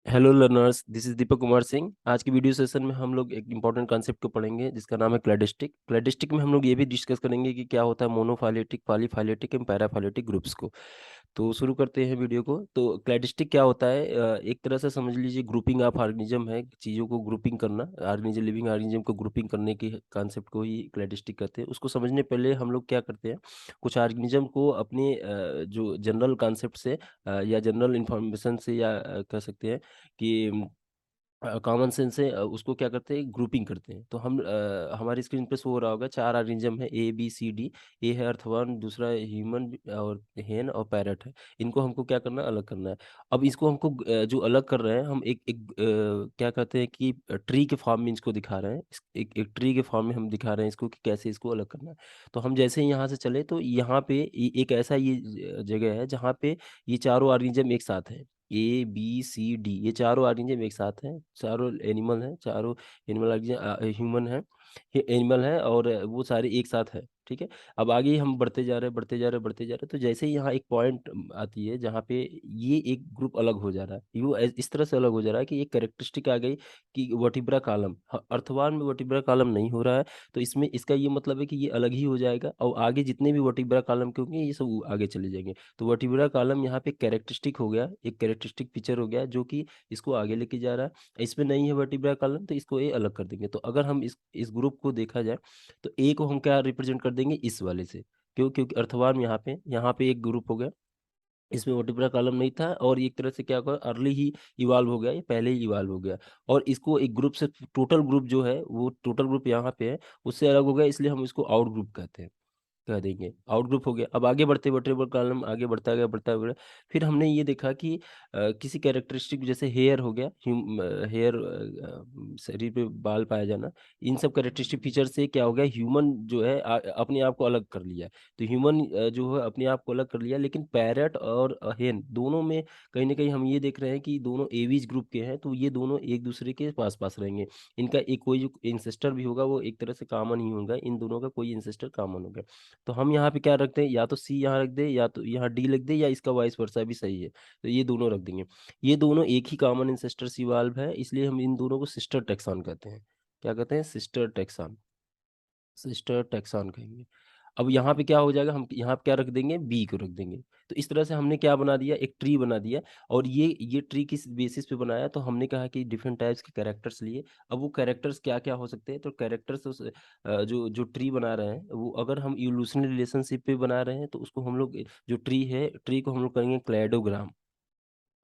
Hello learners, this is Deepak Kumar Singh. आज की video session में हम लोग एक इंपॉर्टेंट कॉन्सेप्ट को पढ़ेंगे जिसका नाम है क्लैडिस्टिक। क्लैडिस्टिक में हम लोग ये भी डिस्कस करेंगे कि क्या होता है monophyletic, polyphyletic and paraphyletic groups को। तो शुरू करते हैं वीडियो को। तो क्लैडिस्टिक क्या होता है? एक तरह से समझ लीजिए ग्रुपिंग ऑफ ऑर्गेनिज्म है, चीज़ों को ग्रुपिंग करना, ऑर्गेनिज्म, लिविंग ऑर्गेनिज्म को ग्रुपिंग करने के कॉन्सेप्ट को ही क्लैडिस्टिक कहते हैं। उसको समझने पहले हम लोग क्या करते हैं, कुछ ऑर्गेनिज्म को अपने जो जनरल कॉन्सेप्ट से या जनरल इंफॉर्मेशन से या कह सकते हैं कि कॉमन सेंस से उसको क्या करते हैं, ग्रुपिंग करते हैं। तो हम हमारी स्क्रीन पे शो हो रहा होगा, चार ऑर्गेनिज्म है, ए बी सी डी। ए है अर्थवर्म, दूसरा ह्यूमन और हेन और पैरट है। इनको हमको क्या करना है, अलग करना है। अब इसको हमको जो अलग कर रहे हैं हम एक एक क्या कहते हैं कि ट्री के फॉर्म में इसको दिखा रहे हैं। एक एक ट्री के फॉर्म में हम दिखा रहे हैं इसको कि कैसे इसको अलग करना है। तो हम जैसे ही यहाँ से चले तो यहाँ पे एक ऐसा ये जगह है जहाँ पे ये चारों ऑर्गेनिज्म एक साथ है। ए बी सी डी, ये चारों ऑर्गेनिज्म एक साथ हैं, चारों एनिमल हैं, चारों एनिमल ह्यूमन है, ये एनिमल है और वो सारे एक साथ है। ठीक है। अब आगे हम बढ़ते जा रहे हैं, बढ़ते जा रहे हैं, बढ़ते जा रहे हैं। तो जैसे ही यहाँ एक पॉइंट आती है जहाँ पे ये एक ग्रुप अलग हो जा रहा है, ये वो इस तरह से अलग हो जा रहा है कि एक कैरेक्टरिस्टिक आ गई कि वर्टिब्रा कॉलम, अर्थवान में वर्टिब्रा कॉलम नहीं हो रहा है। तो इसमें इसका ये मतलब है कि ये अलग ही हो जाएगा और आगे जितने भी वर्टिब्रा कॉलम के होंगे ये सब आगे चले जाएंगे। तो वर्टिब्रा कॉलम यहाँ पे कैरेक्टरिस्टिक हो गया, एक कैरेक्टरिस्टिक फीचर हो गया जो कि इसको आगे लेके जा रहा है। इसमें नहीं है वर्टिब्रा कॉलम तो इसको ये अलग कर देंगे। तो अगर हम इस ग्रुप को देखा जाए तो ए को हम क्या रिप्रेजेंट कर देंगे, इस वाले से। क्यों? क्योंकि अर्थवान यहाँ पे एक ग्रुप हो गया, इसमें वर्टिब्रा कॉलम नहीं था और ये एक तरह से क्या होगा, अर्ली ही इवाल्व हो गया, ये पहले ही इवाल्व हो गया। और इसको एक ग्रुप से, टोटल ग्रुप जो है वो टोटल ग्रुप यहाँ पे है, उससे अलग हो गया, इसलिए हम इसको आउट ग्रुप कहते हैं, कह देंगे आउट ग्रुप हो गया। अब आगे बढ़ते वर्टेब्रल कॉलम आगे बढ़ता गया, बढ़ता गया। फिर हमने ये देखा कि किसी कैरेक्टरिस्टिक जैसे हेयर हो गया, हेयर, शरीर पे बाल पाया जाना, इन सब कैरेक्टरिस्टिक फीचर से क्या हो गया, ह्यूमन जो है अपने आप को अलग कर लिया। तो ह्यूमन जो है अपने आप को अलग कर लिया, लेकिन पैरट और हेन दोनों में कहीं ना कहीं हम ये देख रहे हैं कि दोनों एवीज ग्रुप के हैं, तो ये दोनों एक दूसरे के पास पास रहेंगे। इनका एक कोई जो इंसेस्टर भी होगा वो एक तरह से कॉमन ही होगा, इन दोनों का कोई इंसेस्टर कॉमन होगा। तो हम यहाँ पे क्या रखते हैं, या तो सी यहाँ रख दे या तो यहाँ डी लिख दे, या इसका वाइस वर्सा भी सही है, तो ये दोनों रख देंगे। ये दोनों एक ही कॉमन इंसेस्टर सी वाल्व है, इसलिए हम इन दोनों को सिस्टर टेक्सान कहते हैं। क्या कहते हैं? सिस्टर टेक्सान, सिस्टर टेक्सान कहेंगे। अब यहाँ पे क्या हो जाएगा, हम यहाँ पे क्या रख देंगे, बी को रख देंगे। तो इस तरह से हमने क्या बना दिया, एक ट्री बना दिया। और ये ट्री किस बेसिस पे बनाया, तो हमने कहा कि डिफरेंट टाइप्स के कैरेक्टर्स लिए। अब वो कैरेक्टर्स क्या क्या हो सकते हैं, तो कैरेक्टर्स उस जो जो ट्री बना रहे हैं वो अगर हम इवोल्यूशनरी रिलेशनशिप पे बना रहे हैं तो उसको हम लोग, जो ट्री है, ट्री को हम लोग कहेंगे क्लैडोग्राम,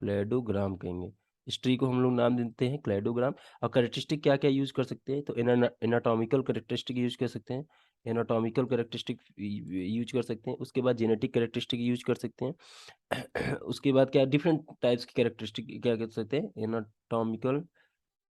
क्लैडोग्राम कहेंगे। इस ट्री को हम लोग नाम देते हैं क्लैडोग्राम। और करेक्टरिस्टिक क्या क्या यूज कर सकते हैं, तो एनाटॉमिकल करेक्टरिस्टिक यूज कर सकते हैं, एनाटॉमिकल करेक्टरिस्टिक यूज कर सकते हैं। उसके बाद जेनेटिक करेक्टरिस्टिक यूज कर सकते हैं। उसके बाद क्या, डिफरेंट टाइप्स की करेक्टरिस्टिक क्या कर सकते हैं, एनाटॉमिकल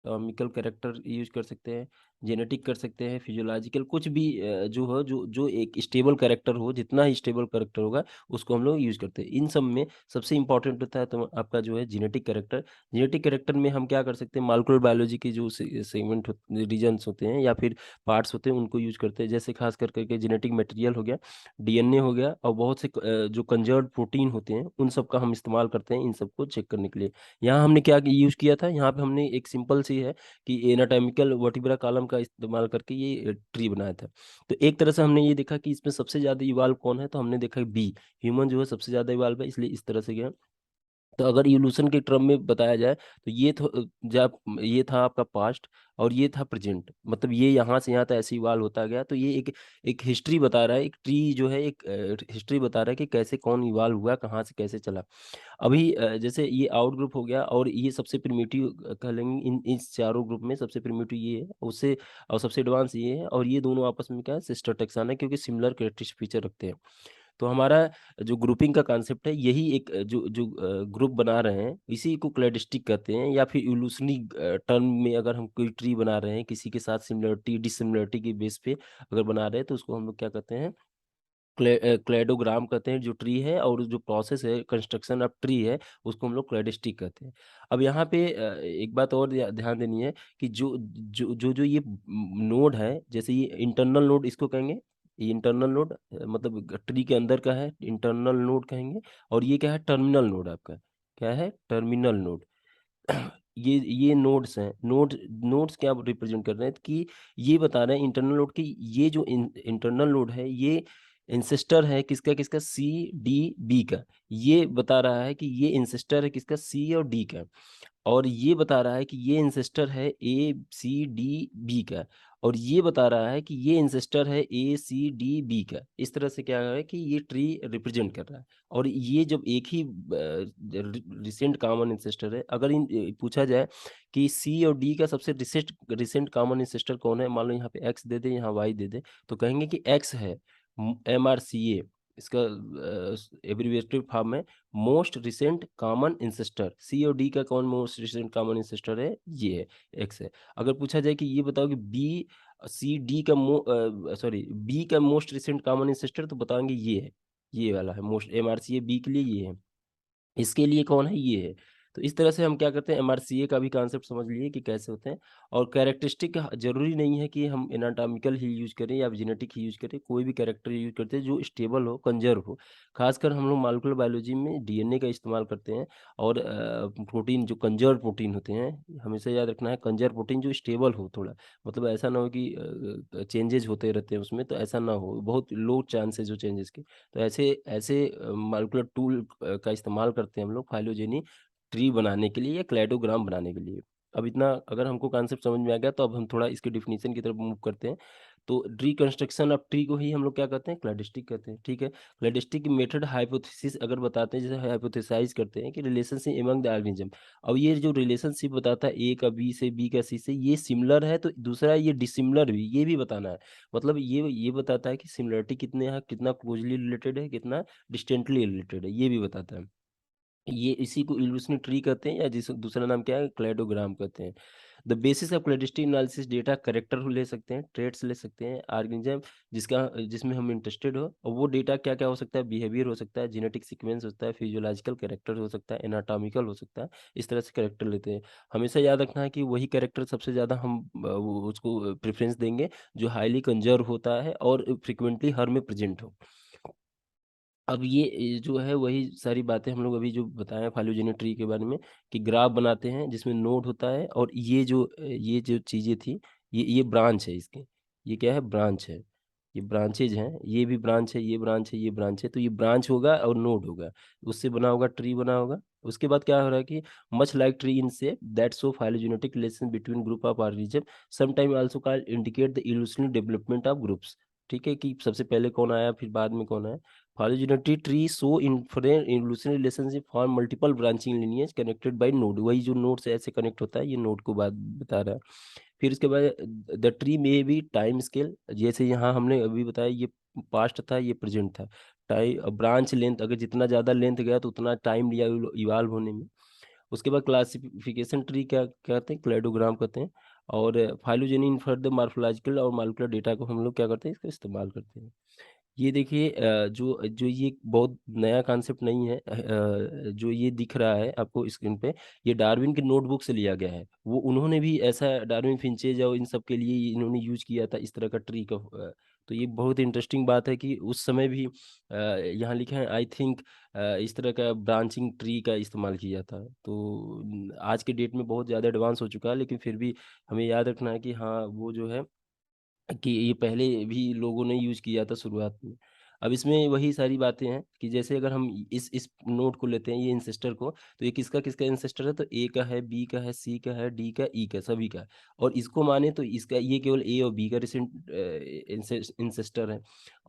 टॉमिकल कैरेक्टर यूज कर सकते हैं, जेनेटिक कर सकते हैं, फिजियोलॉजिकल, कुछ भी जो हो, जो जो एक स्टेबल कैरेक्टर हो, जितना ही स्टेबल कैरेक्टर होगा उसको हम लोग यूज करते हैं। इन सब में सबसे इंपॉर्टेंट होता है तो आपका जो है जेनेटिक कैरेक्टर। जेनेटिक कैरेक्टर में हम क्या कर सकते हैं, मॉलिक्यूलर बायोलॉजी के जो सेगमेंट रीजन्स होते हैं या फिर पार्ट्स होते हैं उनको यूज करते हैं। जैसे खास करके जेनेटिक मटेरियल हो गया, डीएनए हो गया, और बहुत से जो कंजर्व प्रोटीन होते हैं उन सब का हम इस्तेमाल करते हैं इन सबको चेक करने के लिए। यहाँ हमने क्या यूज किया था, यहाँ पे हमने एक सिंपल सी है कि एनाटॉमिकल वर्टिब्रा कॉलम का इस्तेमाल करके ये ट्री बनाया था। तो एक तरह से हमने ये देखा कि इसमें सबसे ज्यादा इवाल्व कौन है, तो हमने देखा बी, ह्यूमन जो है सबसे ज्यादा इवाल्व है, इसलिए इस तरह से गया। तो अगर इवोल्यूशन के टर्म में बताया जाए तो जब ये था आपका पास्ट और ये था प्रेजेंट, मतलब ये यहाँ से यहाँ तक ऐसे इवाल्व होता गया। तो ये एक एक हिस्ट्री बता रहा है, एक ट्री जो है एक हिस्ट्री बता रहा है कि कैसे कौन इवाल्व हुआ, कहाँ से कैसे चला। अभी जैसे ये आउट ग्रुप हो गया और ये सबसे प्रिमिटिव कह लेंगे, इन इस चारों ग्रुप में सबसे प्रिमिटिव ये है, उससे और सबसे एडवांस ये है, और ये दोनों आपस में क्या है, सिस्टर टेक्सान है, क्योंकि सिमिलर कैरेक्टरिस्टिक फीचर रखते हैं। तो हमारा जो ग्रुपिंग का कॉन्सेप्ट है यही एक जो जो ग्रुप बना रहे हैं इसी को क्लैडिस्टिक कहते हैं, या फिर इवोल्यूशनरी टर्म में अगर हम कोई ट्री बना रहे हैं किसी के साथ सिमिलरिटी डिसिमिलरिटी के बेस पे अगर बना रहे हैं तो उसको हम लोग क्या कहते हैं, क्लेडोग्राम कहते हैं जो ट्री है, और जो प्रोसेस है कंस्ट्रक्शन ऑफ ट्री है उसको हम लोग क्लेडिस्टिक कहते हैं। अब यहाँ पे एक बात और ध्यान देनी है कि जो ये नोड है, जैसे ये इंटरनल नोड इसको कहेंगे, ये इंटरनल नोड मतलब ट्री के अंदर का है, इंटरनल नोड कहेंगे। और ये क्या है, टर्मिनल नोड आपका, क्या है, टर्मिनल नोड। ये नोड्स हैं। नोड्स क्या रिप्रेजेंट कर रहे हैं कि ये बता रहे हैं इंटरनल नोड कि ये जो इंटरनल नोड है ये इंसिस्टर है किसका किसका सी डी बी का। ये बता रहा है कि ये इंसिस्टर है किसका सी और डी का। और ये बता रहा है कि ये इंसिस्टर है ए सी डी बी का। और ये बता रहा है कि ये इंसिस्टर है ए सी डी बी का। इस तरह से क्या है कि ये ट्री रिप्रेजेंट कर रहा है। और ये जब एक ही रिसेंट कॉमन इंसिस्टर है, अगर पूछा जाए कि सी और डी का सबसे रिसेंट रिसेंट कॉमन इंसिस्टर कौन है, मान लो यहाँ पे एक्स दे दे यहाँ वाई दे दे, तो कहेंगे कि एक्स है। एम आर सी ए इसका एब्रिविएटेड फॉर्म है, मोस्ट रिसेंट कॉमन इंसिस्टर। सी और डी का कौन मोस्ट रिसेंट कॉमन इंसिस्टर है, ये है, एक्स है। अगर पूछा जाए कि ये बताओ कि बी सी डी का सॉरी बी का मोस्ट रिसेंट कॉमन इंसिस्टर, तो बताएंगे ये है, ये वाला है most. M R C A B के लिए ये है, इसके लिए कौन है, ये है। तो इस तरह से हम क्या करते हैं, एमआरसीए का भी कॉन्सेप्ट समझ लिए कि कैसे होते हैं। और कैरेक्टरिस्टिक जरूरी नहीं है कि हम एनाटॉमिकल ही यूज करें या जेनेटिक ही यूज करें, कोई भी कैरेक्टर यूज करते हैं जो स्टेबल हो, कंजर्व हो। खासकर हम लोग मॉलिक्यूलर बायोलॉजी में डीएनए का इस्तेमाल करते हैं। और प्रोटीन जो कंजर्व प्रोटीन होते हैं, हमेशा याद रखना है कंजर्व प्रोटीन जो स्टेबल हो थोड़ा, मतलब ऐसा ना हो कि चेंजेस होते रहते हैं उसमें, तो ऐसा ना हो, बहुत लो चांस है जो चेंजेस के। तो ऐसे ऐसे मॉलिक्यूलर टूल का इस्तेमाल करते हैं हम लोग फाइलोजेनी ट्री बनाने के लिए या क्लैडोग्राम बनाने के लिए। अब इतना अगर हमको कॉन्सेप्ट समझ में आ गया, तो अब हम थोड़ा इसके डिफिनीशन की तरफ मूव करते हैं। तो रिकंस्ट्रक्शन ऑफ ट्री को ही हम लोग क्या कहते हैं, क्लैडिस्टिक कहते हैं। ठीक है, क्लैडिस्टिक मेथड हाइपोथेसिस अगर बताते हैं, जैसे हाइपोथेसाइज करते हैं कि रिलेशनशिप एमंग द ऑर्गेनिज्म। अब ये जो रिलेशनशिप बताता है ए का बी से, बी का सी से, ये सिमिलर है, तो दूसरा ये डिसिमिलर भी, ये भी बताना है। मतलब ये बताता है कि सिमिलरिटी कितने हैं, कितना क्लोजली रिलेटेड है, कितना डिस्टेंटली रिलेटेड है, ये भी बताता है। ये इसी को इवोल्यूशनरी ट्री कहते हैं, या जिस दूसरा नाम क्या है, क्लेडोग्राम कहते हैं। The basis of cladistic analysis data character ले सकते हैं, ट्रेड्स ले सकते हैं, ऑर्गेनिज्म जिसमें हम इंटरेस्टेड हो, और वो डेटा क्या क्या हो सकता है, बिहेवियर हो सकता है, जेनेटिक सीक्वेंस होता है, फिजियोलॉजिकल कैरेक्टर हो सकता है, एनाटॉमिकल हो सकता है। इस तरह से कैरेक्टर लेते हैं। हमेशा याद रखना है कि वही कैरेक्टर सबसे ज़्यादा हम उसको प्रेफरेंस देंगे जो हाईली कंजर्व होता है और फ्रिक्वेंटली हर में प्रेजेंट हो। अब ये जो है वही सारी बातें हम लोग अभी जो बताएं फाइलोजेनेटिक ट्री के बारे में, कि ग्राफ बनाते हैं जिसमें नोड होता है, और ये जो चीज़ें थी, ये ब्रांच है इसके। ये क्या है, ब्रांच है। ये ब्रांचेज हैं, ये भी ब्रांच है, ये ब्रांच है, ये ब्रांच है, तो ये ब्रांच होगा और नोड होगा, उससे बना होगा ट्री बना होगा। उसके बाद क्या हो रहा है कि much like tree in shape that show phylogenetic relation between group of organism, sometime also called indicate the evolutionary development of groups. ठीक है, कि सबसे पहले कौन आया फिर बाद में कौन आया। Phylogenetic tree show inferent evolutionary relationship form multiple branching lineage connected by node। वही जो नोड से ऐसे कनेक्ट होता है, ये नोड को बात बता रहा है। फिर उसके बाद द ट्री में भी टाइम स्केल, जैसे यहाँ हमने अभी बताया, ये पास्ट था, ये प्रेजेंट था। टाइम ब्रांच लेंथ, अगर जितना ज़्यादा लेंथ गया तो उतना टाइम लिया इवाल्व होने में। उसके बाद क्लासिफिकेशन ट्री क्या कहते हैं, क्लेडोग्राम कहते हैं। और फाइलोजेनी इन्फर द मार्फोलॉजिकल और मालिकुलर डेटा को हम लोग क्या करते हैं, इसका इस्तेमाल करते हैं। ये देखिए जो जो ये बहुत नया कॉन्सेप्ट नहीं है, जो ये दिख रहा है आपको स्क्रीन पे, ये डार्विन की नोटबुक से लिया गया है। वो उन्होंने भी ऐसा डार्विन फिंचेज और इन सब के लिए इन्होंने यूज किया था इस तरह का ट्री का। तो ये बहुत इंटरेस्टिंग बात है कि उस समय भी यहाँ लिखा है आई थिंक इस तरह का ब्रांचिंग ट्री का इस्तेमाल किया था। तो आज के डेट में बहुत ज़्यादा एडवांस हो चुका है, लेकिन फिर भी हमें याद रखना है कि हाँ वो जो है कि ये पहले भी लोगों ने यूज़ किया था शुरुआत में। अब इसमें वही सारी बातें हैं कि जैसे अगर हम इस नोड को लेते हैं, ये इंसेस्टर को, तो ये किसका-किसका इंसेस्टर है, तो ए का है, बी का है, सी का है, डी का, ई का, सभी का। और इसको माने तो इसका ये केवल ए और बी का रिसेंट इंसेस्टर है।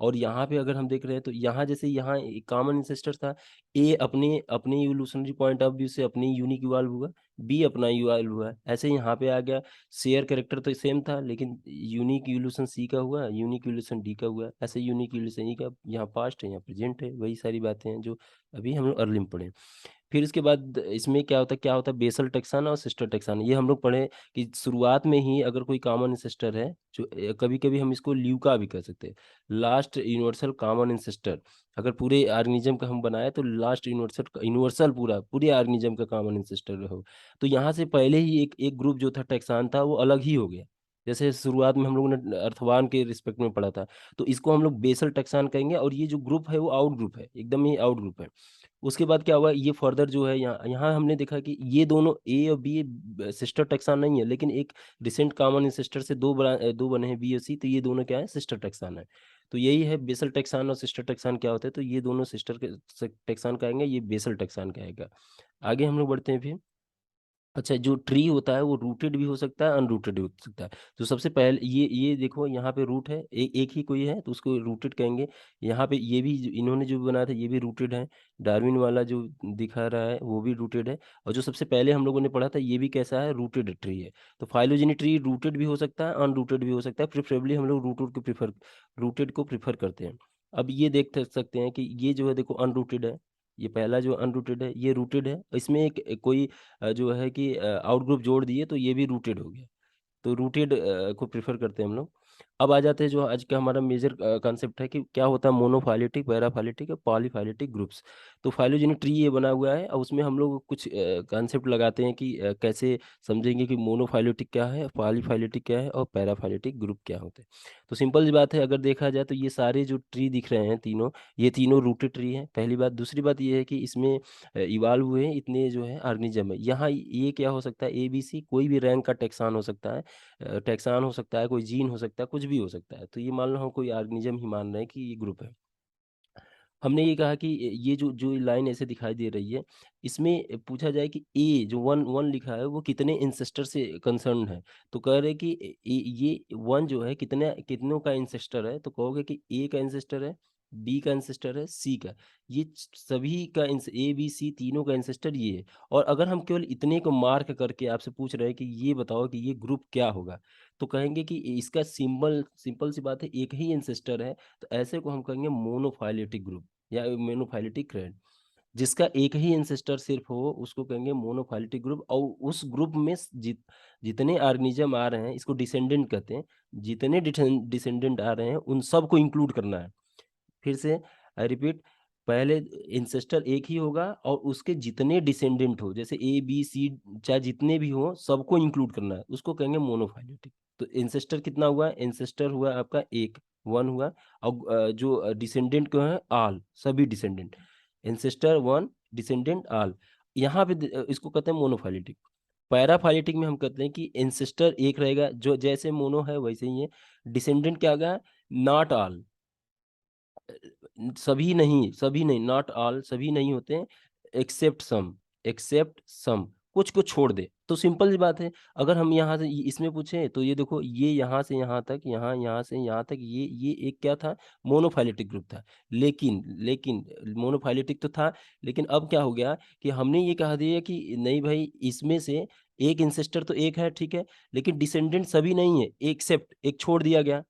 और यहाँ पे अगर हम देख रहे हैं, तो यहाँ जैसे यहाँ एक कॉमन इंसेस्टर था, ए अपने अपने इवोल्यूशनरी पॉइंट ऑफ व्यू से अपनी यूनिक इवॉल्व हुआ, बी अपना इवॉल्व हुआ। ऐसे ही यहाँ पे आ गया, शेयर कैरेक्टर तो सेम था, लेकिन यूनिक इवोल्यूशन सी का हुआ, यूनिक इवोल्यूशन डी का हुआ, ऐसे यूनिक इवोल्यूशन ई का, यहाँ पास्ट है, यहाँ प्रेजेंट है। वही सारी बातें हैं जो अभी हम लोग अर्ली में पढ़े। फिर इसके बाद इसमें क्या होता है बेसल टेक्सान और सिस्टर टेक्सान, ये हम लोग पढ़े कि शुरुआत में ही अगर कोई कॉमन इंसेस्टर है, जो कभी कभी हम इसको ल्यूका भी कह सकते हैं, लास्ट यूनिवर्सल कॉमन इंसेस्टर। अगर पूरे ऑर्गेनिज्म का हम बनाए तो लास्ट यूनिवर्सल यूनिवर्सल पूरे ऑर्गेनिज्म का कॉमन इंसेस्टर हो। तो यहाँ से पहले ही एक एक ग्रुप जो था टैक्सान था, वो अलग ही हो गया। जैसे शुरुआत में हम लोगों ने अर्थवान के रिस्पेक्ट में पढ़ा था, तो इसको हम लोग बेसल टैक्सान कहेंगे, और ये जो ग्रुप है वो आउट ग्रुप है, एकदम ही आउट ग्रुप है। उसके बाद क्या हुआ, ये फर्दर जो है यहाँ यहाँ हमने देखा कि ये दोनों ए और बी सिस्टर टैक्सान नहीं है, लेकिन एक डिसेंट कॉमन इंसेस्टर से दो बने हैं बी और सी, तो ये दोनों क्या है, सिस्टर टैक्सान है। तो यही है बेसल टैक्सान और सिस्टर टैक्सान क्या होता है, तो ये दोनों सिस्टर टैक्सान कहेंगे, ये बेसल टैक्सान कहेगा। आगे हम लोग बढ़ते हैं फिर। अच्छा, जो ट्री होता है वो रूटेड भी हो सकता है, अनरूटेड भी हो सकता है। तो सबसे पहले ये देखो यहाँ पे रूट है, एक ही कोई है तो उसको रूटेड कहेंगे। यहाँ पे ये भी इन्होंने जो बनाया था ये भी रूटेड है। डार्विन वाला जो दिखा रहा है वो भी रूटेड है। और जो सबसे पहले हम लोगों ने पढ़ा था ये भी कैसा है, रूटेड ट्री है। तो फाइलोजेनी ट्री रूटेड भी हो सकता है, अनरूटेड भी हो सकता है। प्रिफरेबली हम लोग रूटेड को प्रीफर करते हैं। अब ये देख सकते हैं कि ये जो है देखो अनरूटेड है, ये पहला जो अनरूटेड है ये रूटेड है। इसमें एक कोई जो है कि आउटग्रुप जोड़ दिए तो ये भी रूटेड हो गया। तो रूटेड को प्रेफर करते हैं हम लोग। अब आ जाते हैं जो आज का हमारा मेजर कॉन्सेप्ट है कि क्या होता है मोनोफाइलेटिक, पैराफाइलेटिक और पॉलीफाइलेटिक ग्रुप्स। तो फाइलोजेनिक ट्री ये बना हुआ है और उसमें हम लोग कुछ कॉन्सेप्ट लगाते हैं कि कैसे समझेंगे कि मोनोफाइलेटिक क्या है, पॉलीफाइलेटिक क्या है और पैराफाइलेटिक ग्रुप क्या होते हैं। तो सिंपल सी बात है, अगर देखा जाए तो ये सारे जो ट्री दिख रहे हैं तीनों, ये तीनों रूटेड ट्री हैं, पहली बात। दूसरी बात ये है कि इसमें इवाल्व हुए हैं इतने जो है ऑर्गेनिज्म है। यहाँ ये क्या हो सकता है, ए बी सी कोई भी रैंक का टेक्सान हो सकता है, टेक्सान हो सकता है, कोई जीन हो सकता है, कुछ भी हो सकता है। तो ये मान लो हम कोई ऑर्गेनिज्म ही मान रहे हैं कि ये ग्रुप है। हमने ये कहा कि ये जो जो लाइन ऐसे दिखाई दे रही है, इसमें पूछा जाए कि ए जो वन वन लिखा है वो कितने इंसेस्टर से कंसर्न है। तो कह रहे कि ये वन जो है कितने कितनों का इंसेस्टर है, तो कहोगे कि ए का इंसेस्टर है, बी का इंसेस्टर है, सी का। ये सभी का ए बी सी तीनों का इंसेस्टर ये है। और अगर हम केवल इतने को मार्क करके आपसे पूछ रहे हैं कि ये बताओ कि ये ग्रुप क्या होगा, तो कहेंगे कि इसका सिंबल, सिंपल सी बात है, एक ही इंसेस्टर है। तो ऐसे को हम कहेंगे मोनोफाइलेटिक ग्रुप या मोनोफाइलेटिक क्रेड। जिसका एक ही इंसेस्टर सिर्फ हो उसको कहेंगे मोनोफाइलेटिक ग्रुप। और उस ग्रुप में जितने ऑर्गेनिज्म आ रहे हैं इसको डिसेंडेंट कहते हैं। जितने डिसेंडेंट आ रहे हैं उन सबको इंक्लूड करना है। फिर से आई रिपीट, पहले इंसेस्टर एक ही होगा और उसके जितने डिसेंडेंट हो, जैसे ए बी सी चाहे जितने भी हो सबको इंक्लूड करना है, उसको कहेंगे मोनोफाइलेटिक। तो इंसेस्टर कितना हुआ, इंसेस्टर हुआ आपका एक, वन हुआ। और जो डिसेंडेंट को है आल, सभी डिसेंडेंट, इंसेस्टर वन, डिसेंडेंट आल। यहाँ पे इसको कहते हैं मोनोफाइलेटिक। पैराफाइलेटिक में हम कहते हैं कि इंसेस्टर एक रहेगा, जो जैसे मोनो है वैसे ही है। डिसेंडेंट क्या होगा, नॉट ऑल, सभी नहीं, नॉट ऑल, सभी नहीं होते हैं। एक्सेप्ट सम, एक्सेप्ट सम, कुछ को छोड़ दे। तो सिंपल सी बात है, अगर हम यहाँ से इसमें पूछे तो ये देखो, ये यहाँ से यहाँ तक, यहाँ से यहाँ तक, ये एक क्या था, मोनोफाइलेटिक ग्रुप था। लेकिन लेकिन मोनोफाइलेटिक तो था, लेकिन अब क्या हो गया कि हमने ये कहा दिया कि नहीं भाई, इसमें से एक इंसेस्टर तो एक है, ठीक है, लेकिन डिसेंडेंट सभी नहीं है, एक्सेप्ट एक छोड़ दिया गया।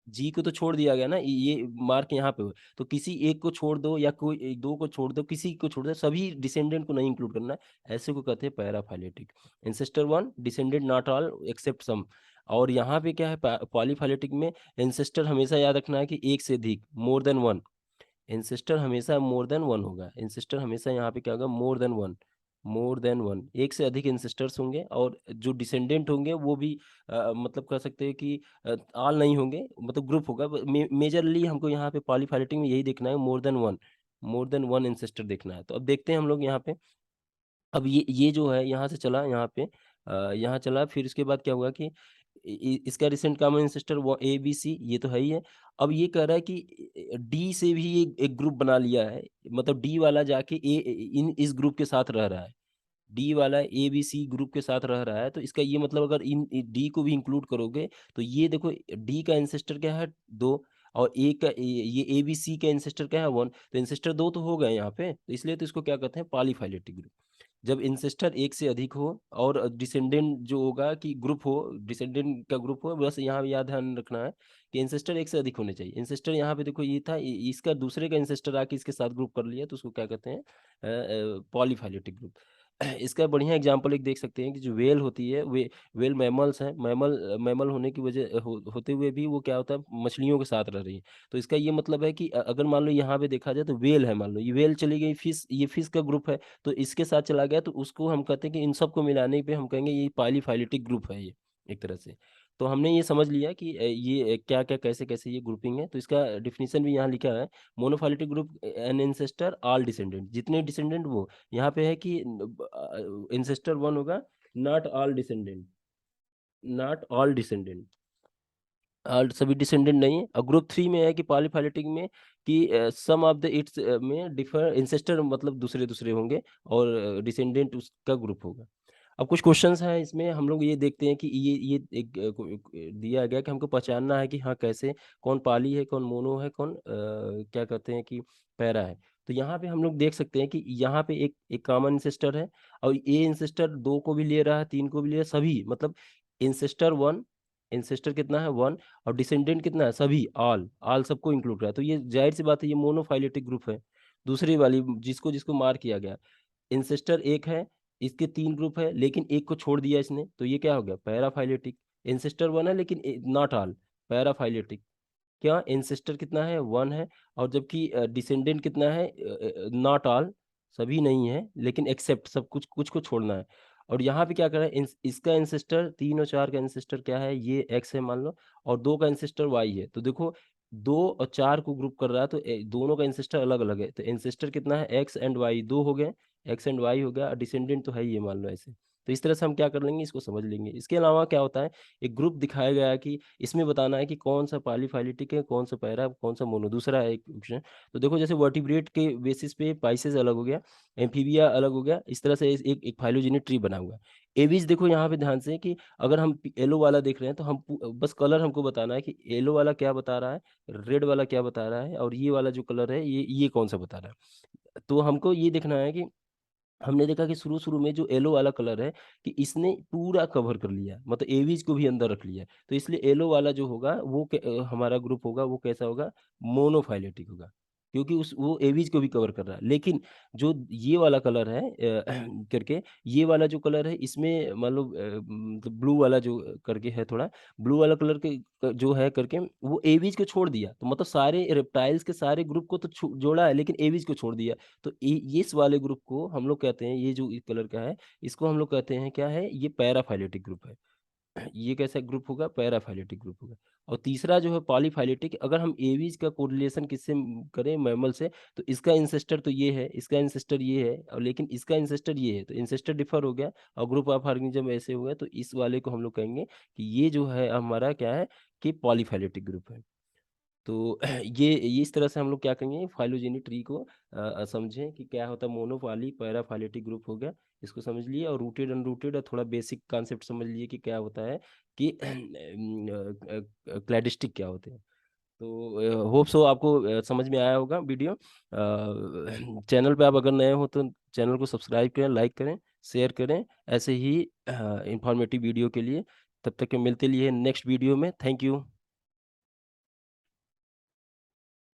जी को तो छोड़ दिया गया ना, ये मार्क यहाँ पे हुए। तो किसी एक को छोड़ दो या कोई दो को छोड़ दो, किसी को छोड़ दो, सभी डिसेंडेंट को नहीं इंक्लूड करना है। ऐसे को कहते हैं paraphyletic. Ancestor one, descendant not all except some. और यहाँ पे क्या है, पॉलीफाइलेटिक में इंसेस्टर हमेशा याद रखना है कि एक से अधिक, मोर देन वन। इंसिस्टर हमेशा मोर देन वन होगा, इंसिस्टर हमेशा यहाँ पे क्या होगा, मोर than one. More than one, एक से अधिक इंसिस्टर्स होंगे। और जो डिसेंडेंट होंगे वो भी मतलब कह सकते हैं कि ऑल नहीं होंगे, मतलब ग्रुप होगा। मेजरली हमको यहाँ पे पॉलीफाइलेटिक में यही देखना है, more than one, more than one इंसिस्टर देखना है। तो अब देखते हैं हम लोग यहाँ पे। अब ये जो है यहाँ से चला यहाँ पे, यहाँ चला, फिर इसके बाद क्या हुआ कि इसका रिसेंट कॉमन इंसेस्टर वो ए बी सी ये तो है ही है। अब ये कह रहा है कि डी से भी एक ग्रुप बना लिया है, मतलब डी वाला जाके ए इन इस ग्रुप के साथ रह रहा है। डी वाला ए बी सी ग्रुप के साथ रह रहा है, तो इसका ये मतलब अगर इन डी को भी इंक्लूड करोगे तो ये देखो, डी का इंसेस्टर क्या है, दो। और ए का ये ए बी सी का इंसेस्टर क्या है, वन। तो इंसेस्टर दो तो हो गए यहाँ पे, तो इसलिए तो इसको क्या कहते हैं, पॉलीफाइलेटिक ग्रुप। जब इंसेस्टर एक से अधिक हो और डिसेंडेंट जो होगा कि ग्रुप हो, डिसेंडेंट का ग्रुप हो, बस यहाँ याद ध्यान रखना है कि इंसेस्टर एक से अधिक होने चाहिए। इंसेस्टर यहाँ पे देखो ये था, इसका दूसरे का इंसेस्टर आके इसके साथ ग्रुप कर लिया, तो उसको क्या कहते हैं, पॉलीफाइलेटिक ग्रुप। इसका बढ़िया एग्जांपल एक देख सकते हैं कि जो वेल होती है, वे वेल मैमल्स हैं, मैमल होने की वजह होते हुए भी वो क्या होता है, मछलियों के साथ रह रही है। तो इसका ये मतलब है कि अगर मान लो यहाँ पे देखा जाए तो वेल है, मान लो ये वेल चली गई, फिश, ये फिश का ग्रुप है, तो इसके साथ चला गया, तो उसको हम कहते हैं कि इन सबको मिलाने पे हम कहेंगे ये पॉलीफाइलेटिक ग्रुप है ये, एक तरह से। तो हमने ये समझ लिया कि ये क्या-क्या कैसे-कैसे ये ग्रुपिंग है, तो इसका डेफिनिशन भी यहाँ लिखा है। Monophyletic group N ancestor all descendant, जितने डिसेंडेंट वो यहाँ पे है कि एंसेस्टर 1 होगा, not all descendant, not all descendant, all सभी डिसेंडेंट नहीं है। और ग्रुप 3 में है कि पॉलीफाइलेटिक में कि सम ऑफ द इट्स में डिफर एंसेस्टर मतलब दूसरे-दूसरे होंगे और डिसेंडेंट उसका ग्रुप होगा। अब कुछ क्वेश्चंस हैं इसमें, हम लोग ये देखते हैं कि ये एक दिया गया कि हमको पहचानना है कि हाँ, कैसे कौन पॉली है, कौन मोनो है, कौन क्या कहते हैं कि पैरा है। तो यहाँ पे हम लोग देख सकते हैं कि यहाँ पे एक एक कॉमन इंसेस्टर है और ये इंसेस्टर 2 को भी ले रहा है, 3 को भी ले रहा है, सभी मतलब इंसेस्टर 1, इंसेस्टर कितना है 1 और डिसेंडेंट कितना है सभी, ऑल सबको इंक्लूड कर रहा है। तो ये ज़ाहिर-सी बात है, ये मोनोफाइलेटिक ग्रुप है। दूसरी वाली जिसको मार्क किया गया, इंसेस्टर 1 है, इसके 3 ग्रुप है, लेकिन 1 को छोड़ दिया इसने, तो ये क्या हो गया? पैराफाइलेटिक। इंसेस्टर 1 है लेकिन नॉट ऑल, पैराफाइलेटिक। क्या इंसेस्टर कितना है? 1 है और जबकि डिसेंडेंट कितना है? नॉट ऑल, सभी नहीं है, लेकिन एक्सेप्ट सब कुछ कुछ को छोड़ना है। और यहाँ पे क्या कर रहा है? इसका इंसेस्टर 3 और 4 का इंसेस्टर क्या है? ये एक्स है मान लो और 2 का इंसेस्टर वाई है। तो देखो 2 और 4 को ग्रुप कर रहा है तो दोनों का इंसेस्टर अलग-अलग है। तो इंसेस्टर कितना है? एक्स एंड वाई 2 हो गए, एक्स एंड वाई हो गया, डिसेंडेंट तो है ही है मान लो ऐसे। तो इस तरह से हम क्या कर लेंगे? इसको समझ लेंगे। इसके अलावा क्या होता है? एक ग्रुप दिखाया गया है कि इसमें बताना है कि कौन-सा पॉलीफाइलेटिक है, कौन-सा पैरा, कौन-सा मोनो। दूसरा है एक ऑप्शन, तो देखो जैसे वर्टिब्रेट के बेसिस पे स्पाइसेस अलग हो गया, एम्फीबिया अलग हो गया, इस तरह से एक एक फाइलोजेनिक ट्री बना हुआ है। एवीज़ देखो यहाँ पे ध्यान से कि अगर हम येलो वाला देख रहे हैं तो हम बस कलर हमको बताना है कि येलो वाला क्या बता रहा है, रेड वाला क्या बता रहा है और ये वाला जो कलर है ये कौन-सा बता रहा है। तो हमको ये देखना है कि हमने देखा कि शुरू-शुरू में जो येलो वाला कलर है कि इसने पूरा कवर कर लिया, मतलब एवीज़ को भी अंदर रख लिया। तो इसलिए येलो वाला जो होगा वो हमारा ग्रुप होगा वो कैसा होगा? मोनोफाइलेटिक होगा। क्योंकि उस वो एवीज़ को भी कवर कर रहा है। लेकिन जो ये वाला कलर है करके ये वाला जो कलर है इसमें मान लो मतलब ब्लू वाला जो करके है थोड़ा, ब्लू वाला कलर के जो है करके वो एवीज़ को छोड़ दिया। तो मतलब सारे रेप्टाइल्स के सारे ग्रुप को तो जोड़ा है लेकिन एवीज़ को छोड़ दिया। तो ये इस वाले ग्रुप को हम लोग कहते हैं, ये जो इस कलर का है, इसको हम लोग कहते हैं क्या है? ये पैराफाइलेटिक ग्रुप है। ये कैसा ग्रुप होगा? पैराफाइलेटिक ग्रुप होगा। और तीसरा जो है पॉलीफाइलेटिक, अगर हम एवीज़ का कोरिलेशन किससे करें मैमल से, तो इसका इंसेस्टर तो ये है, इसका इंसेस्टर ये है और लेकिन इसका इंसेस्टर ये है, तो इंसेस्टर डिफर हो गया और ग्रुप ऑफ ऑर्गेनिज़्म ऐसे हो गया, तो इस वाले को हम लोग कहेंगे कि ये जो है हमारा क्या है कि पॉलीफाइलेटिक ग्रुप है। तो ये इस तरह से हम लोग क्या करेंगे फाइलोजेनी ट्री को समझें कि क्या होता है मोनोफाली पैराफाइलेटिक ग्रुप हो गया, इसको समझ लिए और रूटेड अनरूटेड और थोड़ा बेसिक कॉन्सेप्ट समझ लिए कि क्या होता है कि क्लैडिस्टिक क्या होते हैं। तो होप सो आपको समझ में आया होगा वीडियो। चैनल पे आप अगर नए हो तो चैनल को सब्सक्राइब करें, लाइक करें, शेयर करें, ऐसे ही इंफॉर्मेटिव वीडियो के लिए। तब तक के मिलते लिए नेक्स्ट वीडियो में। Thank you.